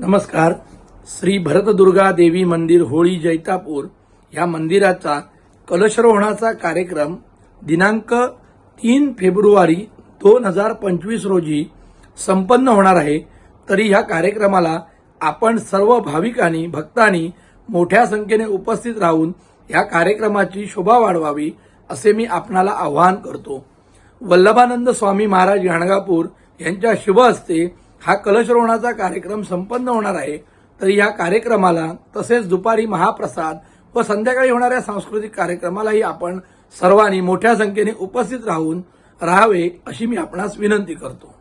नमस्कार. श्री भरतदुर्गा देवी मंदिर होळी जैतापूर या मंदिराचा कलशरोहणाचा कार्यक्रम दिनांक 3 फेब्रुवारी 2025 रोजी संपन्न होणार आहे. तरी या कार्यक्रमाला आपण सर्व भाविकांनी भक्तांनी मोठ्या संख्येने उपस्थित राहून या कार्यक्रमाची शोभा वाढवावी असे मी आपणाला आवाहन करतो. वल्लभानंद स्वामी महाराज गाणगापूर यांच्या शुभ हस्ते हा कलशरोहणाचा कार्यक्रम संपन्न होणार आहे. तर या कार्यक्रमाला तसेच दुपारी महाप्रसाद व संध्याकाळी होणाऱ्या सांस्कृतिक कार्यक्रमालाही आपण सर्वांनी मोठ्या संख्येने उपस्थित राहावे अशी मी आपणास विनंती करतो.